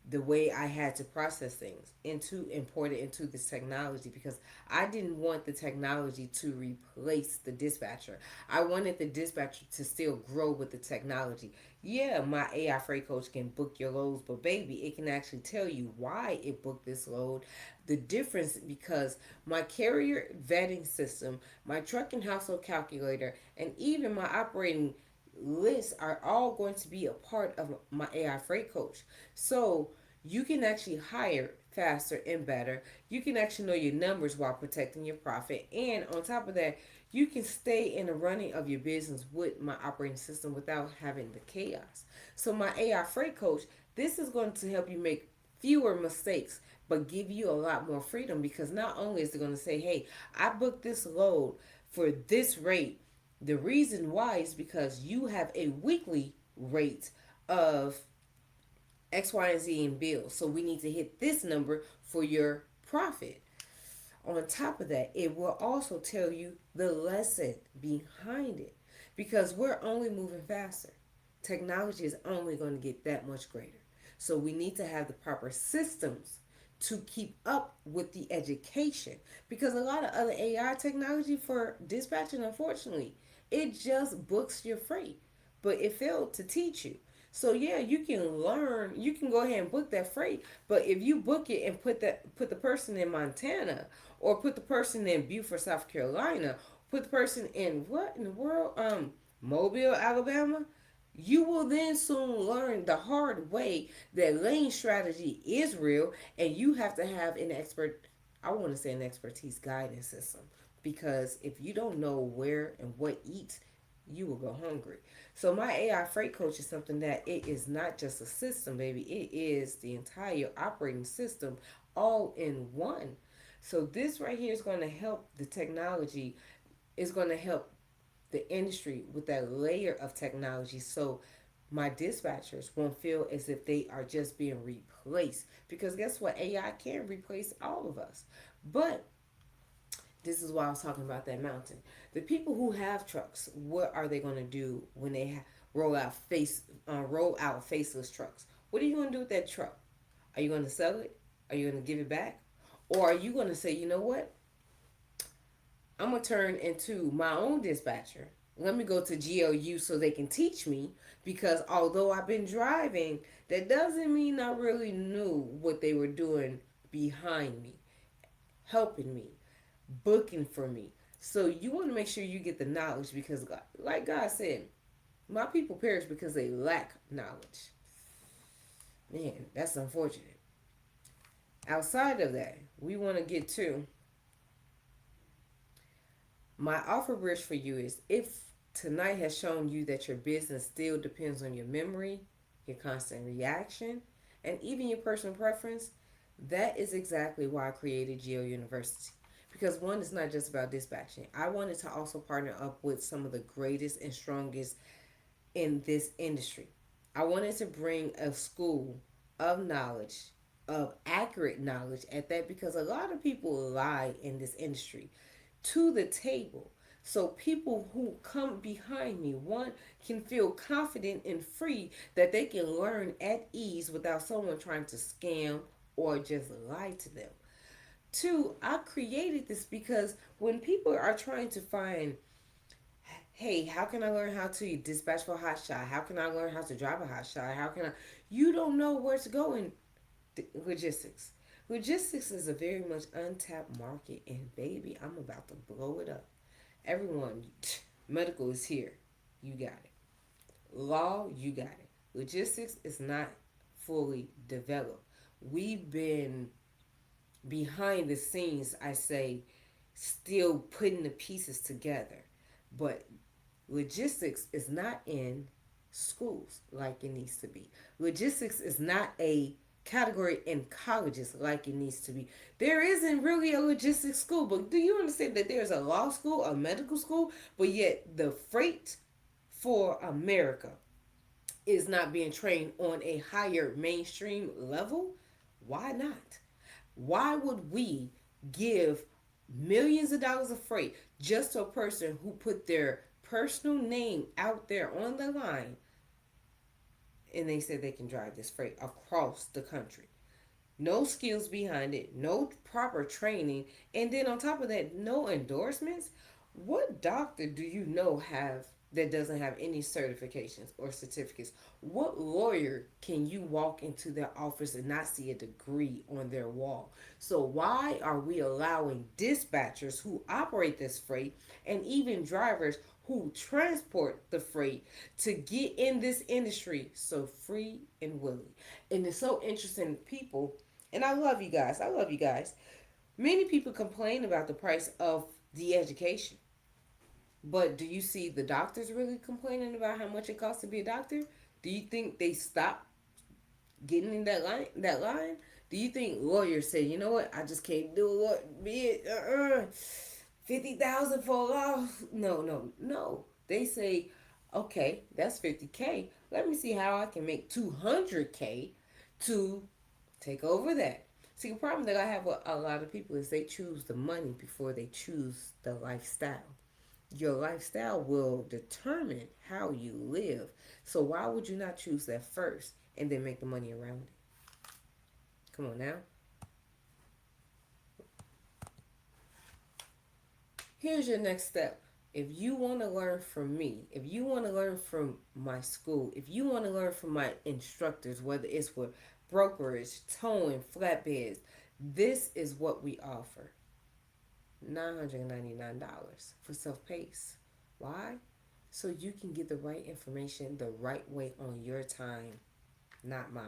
the way I had to process things into import it into this technology because I didn't want the technology to replace the dispatcher. I wanted the dispatcher to still grow with the technology. Yeah, my AI freight coach can book your loads, but baby, it can actually tell you why it booked this load. The difference because my carrier vetting system, my truck and household calculator, and even my operating lists are all going to be a part of my AI freight coach. So you can actually hire faster and better. You can actually know your numbers while protecting your profit. And on top of that, you can stay in the running of your business with my operating system without having the chaos. So my AI freight coach, this is going to help you make fewer mistakes but give you a lot more freedom because not only is it going to say, hey, I booked this load for this rate. The reason why is because you have a weekly rate of X, Y, and Z in bills. So we need to hit this number for your profit. On top of that, it will also tell you the lesson behind it because we're only moving faster. Technology is only going to get that much greater. So we need to have the proper systems to keep up with the education because a lot of other AI technology for dispatching, unfortunately, it just books your freight, but it failed to teach you. So yeah, you can learn. You can go ahead and book that freight, but if you book it and put the person in Montana or put the person in Beaufort, South Carolina, put the person in what in the world, Mobile, Alabama, you will then soon learn the hard way that lane strategy is real, and you have to have an expert. I want to say an expertise guidance system because if you don't know where and what eats, you will go hungry. So my AI freight coach is something that it is not just a system, baby. It is the entire operating system all in one. So this right here is going to help the technology, is going to help the industry with that layer of technology so my dispatchers won't feel as if they are just being replaced because guess what, AI can replace all of us. But this is why I was talking about that mountain. The people who have trucks, what are they going to do when they roll out faceless trucks? What are you going to do with that truck? Are you going to sell it? Are you going to give it back? Or are you going to say, you know what, I'm gonna turn into my own dispatcher. Let me go to GLU so they can teach me because although I've been driving, that doesn't mean I really knew what they were doing behind me, helping me, booking for me. So you want to make sure you get the knowledge because God, like God said, my people perish because they lack knowledge. Man, that's unfortunate. Outside of that, we want to get to my offer bridge for you is if tonight has shown you that your business still depends on your memory, your constant reaction, and even your personal preference, that is exactly why I created Geo University. Because one is not just about dispatching. I wanted to also partner up with some of the greatest and strongest in this industry. I wanted to bring a school of knowledge, of accurate knowledge at that, because a lot of people lie in this industry to the table. So people who come behind me, one, can feel confident and free that they can learn at ease without someone trying to scam or just lie to them. Two, I created this because when people are trying to find, hey, how can I learn how to dispatch for a hot shot? How can I learn how to drive a hot shot? How can I? You don't know where to go in logistics. Logistics is a very much untapped market, and baby, I'm about to blow it up. Everyone, medical is here. You got it. Law, you got it. Logistics is not fully developed. We've been behind the scenes, I say, still putting the pieces together. But logistics is not in schools like it needs to be. Logistics is not a category in colleges like it needs to be. There isn't really a logistics school, but do you understand that there's a law school, a medical school, but yet the freight for America is not being trained on a higher mainstream level? Why not? Why would we give millions of dollars of freight just to a person who put their personal name out there on the line and they said they can drive this freight across the country? No skills behind it, no proper training, and then on top of that, no endorsements. What doctor do you know have that doesn't have any certifications or certificates? What lawyer can you walk into their office and not see a degree on their wall? So why are we allowing dispatchers who operate this freight and even drivers who transport the freight to get in this industry so free and willing? And it's so interesting, people, and I love you guys. I love you guys. Many people complain about the price of the education. But do you see the doctors really complaining about how much it costs to be a doctor? Do you think they stop getting in that line? Do you think lawyers say, you know what, I just can't do it, be it 50,000 for a law? No, no, no. They say, okay, that's 50K. Let me see how I can make 200K to take over that. See, the problem that I have with a lot of people is they choose the money before they choose the lifestyle. Your lifestyle will determine how you live. So why would you not choose that first and then make the money around it? Come on now. Here's your next step. If you want to learn from me, if you want to learn from my school, if you want to learn from my instructors, whether it's with brokerage, towing, flatbeds, this is what we offer. $999 for self-paced. Why? So you can get the right information the right way on your time, not mine.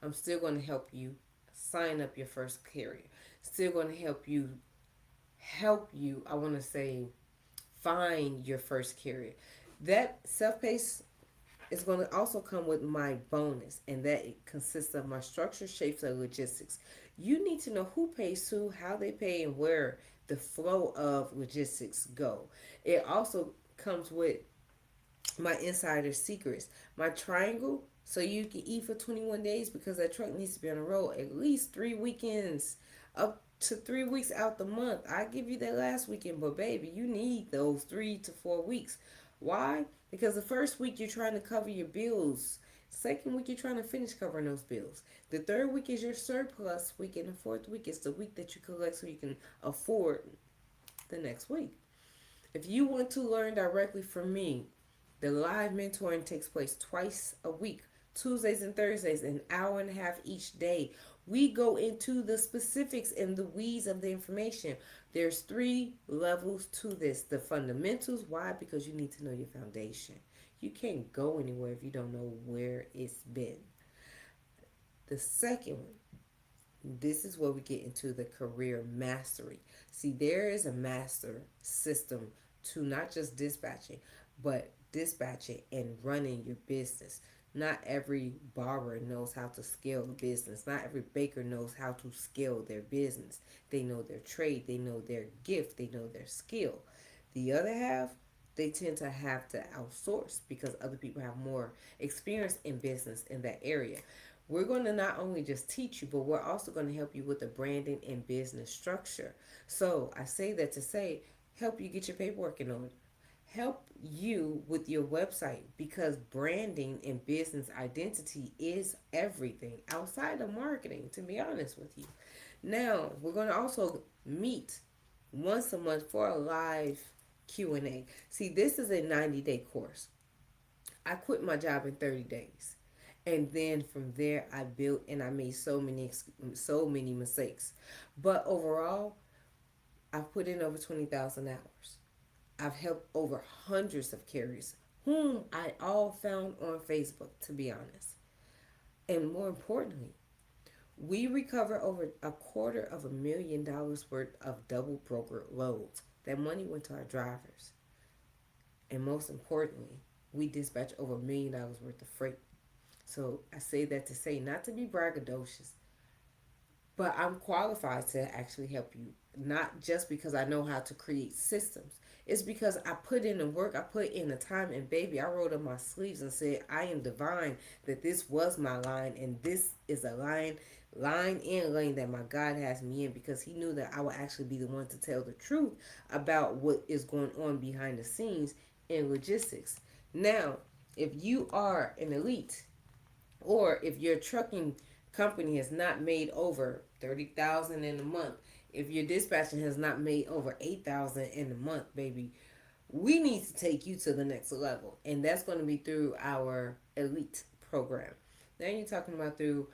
I'm still going to help you sign up your first carrier. Still going to help you, I want to say, find your first carrier. That self-paced is going to also come with my bonus, and that it consists of my structure, shapes, and logistics. You need to know who pays who, how they pay, and where the flow of logistics go. It also comes with my insider secrets, my triangle, so you can eat for 21 days because that truck needs to be on the road at least 3 weekends, up to 3 weeks out the month. I give you that last weekend, but baby, you need those 3 to 4 weeks. Why? Because the first week you're trying to cover your bills. Second week you're trying to finish covering those bills. The third week is your surplus week, and the fourth week is the week that you collect so you can afford the next week. If you want to learn directly from me, the live mentoring takes place twice a week, Tuesdays and Thursdays, an hour and a half each day. We go into the specifics and the weeds of the information. There's 3 levels to this. The fundamentals, why? Because you need to know your foundation. You can't go anywhere if you don't know where it's been. The second one, this is where we get into the career mastery. See, there is a master system to not just dispatching, but dispatching and running your business. Not every barber knows how to scale the business. Not every baker knows how to scale their business. They know their trade, they know their gift, they know their skill. The other half, they tend to have to outsource because other people have more experience in business in that area. We're going to not only just teach you, but we're also going to help you with the branding and business structure. So I say that to say, help you get your paperwork in order. Help you with your website because branding and business identity is everything outside of marketing, to be honest with you. Now, we're going to also meet once a month for a live Q&A. See, this is a 90-day course. I quit my job in 30 days. And then from there I built and I made so many mistakes. But overall, I've put in over 20,000 hours. I've helped over hundreds of carriers whom I all found on Facebook, to be honest. And more importantly, we recover over $250,000 worth of double broker loads. That money went to our drivers. And most importantly, we dispatch over $1 million worth of freight. So I say that to say, not to be braggadocious, but I'm qualified to actually help you. Not just because I know how to create systems. It's because I put in the work, I put in the time, and baby, I rolled up my sleeves and said, I am divine, that this was my line, and this is a line and lane that my God has me in, because he knew that I would actually be the one to tell the truth about what is going on behind the scenes in logistics. Now, if you are an elite, or if your trucking company has not made over 30,000 in a month, if your dispatching has not made over 8,000 in a month, baby, we need to take you to the next level, and that's going to be through our elite program. Then you're talking about through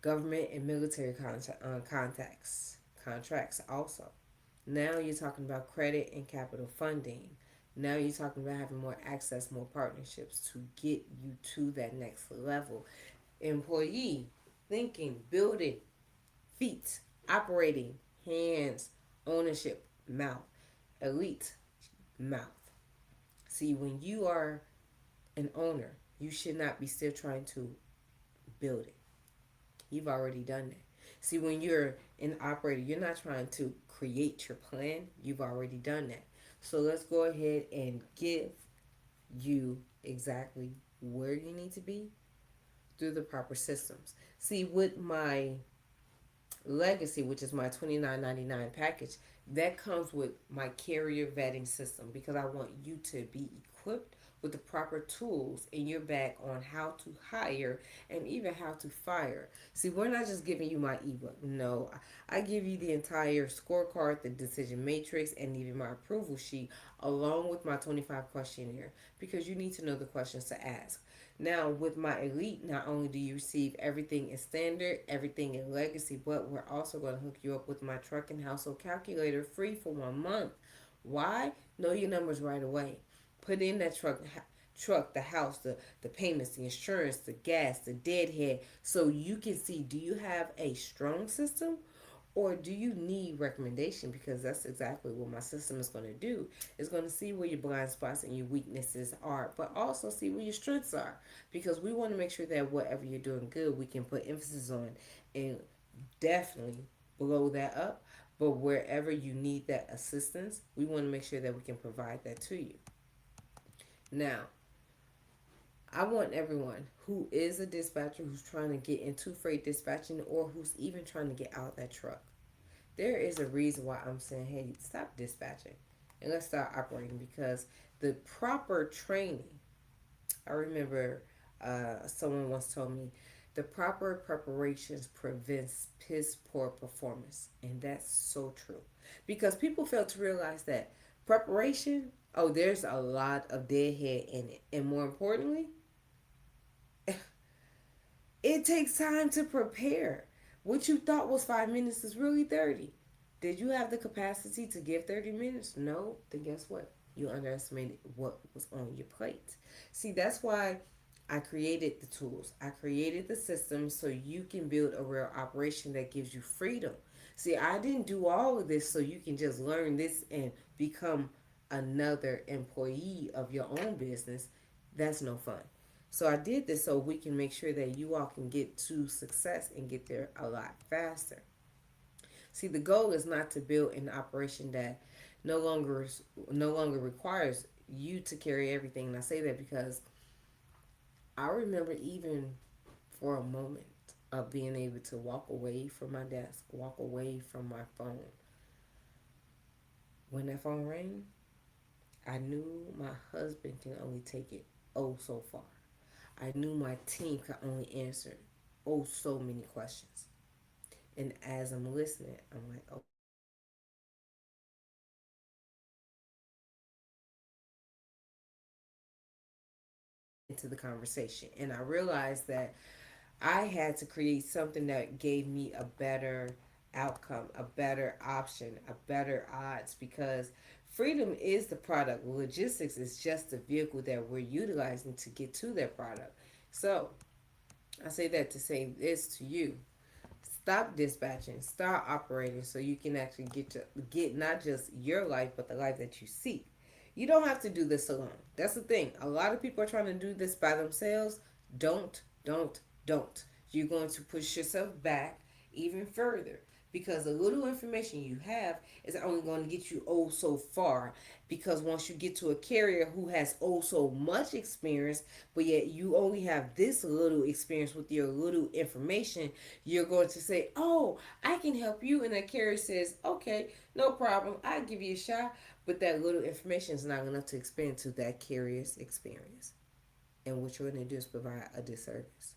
government and military contracts also. Now you're talking about credit and capital funding. Now you're talking about having more access, more partnerships to get you to that next level. Employee, thinking, building, feet, operating, hands, ownership, mouth, elite, mouth. See, when you are an owner, you should not be still trying to build it. You've already done that. See, when you're an operator, you're not trying to create your plan. You've already done that. So let's go ahead and give you exactly where you need to be through the proper systems. See, with my legacy, which is my $29.99 package, that comes with my carrier vetting system, because I want you to be equipped with the proper tools in your bag on how to hire and even how to fire. See, we're not just giving you my ebook. No, I give you the entire scorecard, the decision matrix, and even my approval sheet, along with my 25 questionnaire, because you need to know the questions to ask. Now, with my elite, not only do you receive everything in standard, everything in legacy, but we're also going to hook you up with my truck and household calculator free for 1 month. Why? Know your numbers right away. Put in that truck, the house, the payments, the insurance, the gas, the deadhead, so you can see, do you have a strong system, or do you need recommendation? Because that's exactly what my system is going to do. It's going to see where your blind spots and your weaknesses are, but also see where your strengths are. Because we want to make sure that whatever you're doing good, we can put emphasis on and definitely blow that up. But wherever you need that assistance, we want to make sure that we can provide that to you. Now, I want everyone who is a dispatcher, who's trying to get into freight dispatching, or who's even trying to get out that truck. There is a reason why I'm saying, hey, stop dispatching and let's start operating, because the proper training, I remember someone once told me, the proper preparations prevents piss poor performance. And that's so true. Because people fail to realize that preparation, oh, there's a lot of deadhead in it. And more importantly, it takes time to prepare. What you thought was 5 minutes is really 30. Did you have the capacity to give 30 minutes? No. Then guess what? You underestimated what was on your plate. See, that's why I created the tools. I created the system so you can build a real operation that gives you freedom. See, I didn't do all of this so you can just learn this and become another employee of your own business. That's no fun. So I did this so we can make sure that you all can get to success and get there a lot faster. See, the goal is not to build an operation that no longer no longer requires you to carry everything. And I say that because I remember, even for a moment, of being able to walk away from my desk, walk away from my phone. When that phone rang, I knew my husband can only take it oh so far. I knew my team could only answer oh so many questions. And as I'm listening, I'm like, oh, into the conversation. And I realized that I had to create something that gave me a better outcome, a better option, a better odds, because freedom is the product. Logistics is just the vehicle that we're utilizing to get to that product. So I say that to say this to you. Stop dispatching, start operating so you can actually get not just your life but the life that you seek. You don't have to do this alone. That's the thing. A lot of people are trying to do this by themselves. Don't. You're going to push yourself back even further because the little information you have is only going to get you oh so far, because once you get to a carrier who has oh so much experience but yet you only have this little experience with your little information, you're going to say, oh, I can help you, and that carrier says, okay, no problem, I'll give you a shot, but that little information is not enough to expand to that carrier's experience, and what you're going to do is provide a disservice.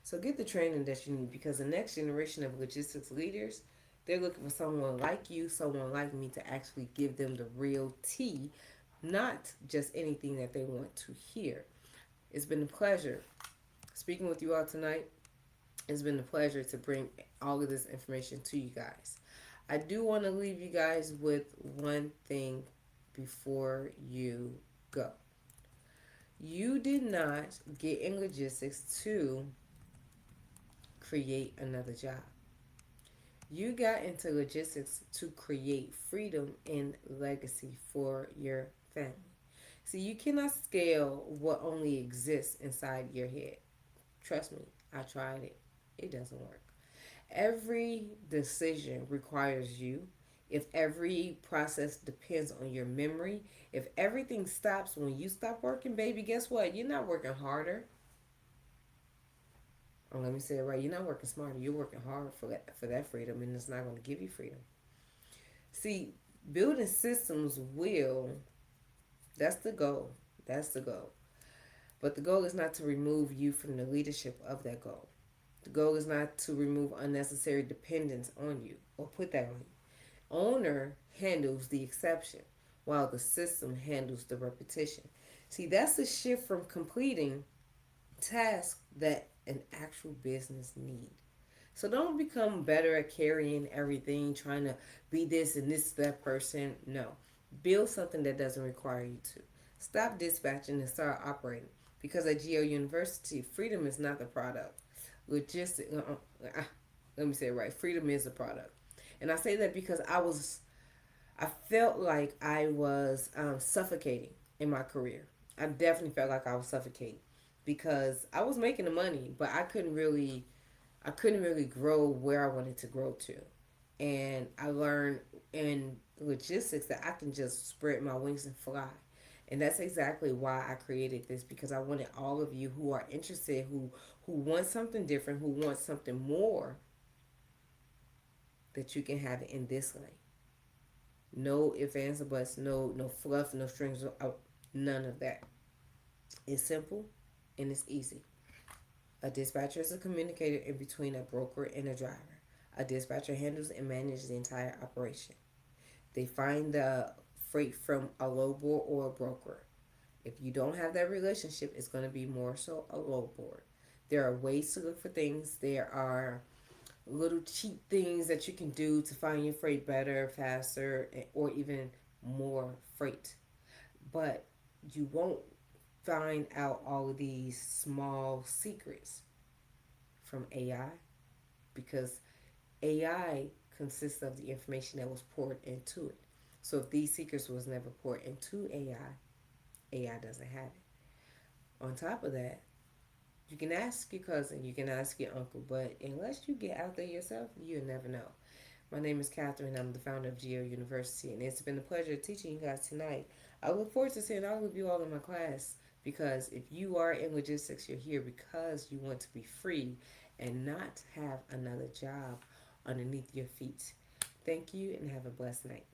So get the training that you need, because the next generation of logistics leaders, they're looking for someone like you, someone like me, to actually give them the real tea, not just anything that they want to hear. It's been a pleasure speaking with you all tonight. It's been a pleasure to bring all of this information to you guys. I do want to leave you guys with one thing before you go. You did not get in logistics to create another job. You got into logistics to create freedom and legacy for your family. See, you cannot scale what only exists inside your head. Trust me, I tried it. It doesn't work. Every decision requires you. If every process depends on your memory, if everything stops when you stop working, baby, guess what? You're not working harder. Or let me say it right. You're not working smarter. You're working hard for that freedom, and it's not going to give you freedom. See, building systems will. That's the goal. That's the goal. But the goal is not to remove you from the leadership of that goal. The goal is not to remove unnecessary dependence on you or put that on you. Owner handles the exception while the system handles the repetition. See, that's the shift from completing tasks that an actual business need. So don't become better at carrying everything, trying to be this and this that person. No. Build something that doesn't require you to. Stop dispatching and start operating. Because at GO University, freedom is not the product. Logistic. Let me say it right. Freedom is the product. And I say that because I felt like I was suffocating in my career. I definitely felt like I was suffocating because I was making the money, but I couldn't really grow where I wanted to grow to. And I learned in logistics that I can just spread my wings and fly. And that's exactly why I created this, because I wanted all of you who are interested, who want something different, who want something more, that you can have it in this lane. No ifs, ands, or buts, no fluff, no strings, none of that. It's simple and it's easy. A dispatcher is a communicator in between a broker and a driver. A dispatcher handles and manages the entire operation. They find the freight from a lowboard or a broker. If you don't have that relationship, it's going to be more so a lowboard. There are ways to look for things. There are little cheap things that you can do to find your freight better, faster, or even more freight. But you won't find out all of these small secrets from AI, because AI consists of the information that was poured into it. So if these secrets was never poured into AI doesn't have it. On top of that, you can ask your cousin, you can ask your uncle, but unless you get out there yourself, you'll never know. My name is Catherine. I'm the founder of GO University, and it's been a pleasure teaching you guys tonight. I look forward to seeing all of you all in my class, because if you are in logistics, you're here because you want to be free and not have another job underneath your feet. Thank you and have a blessed night.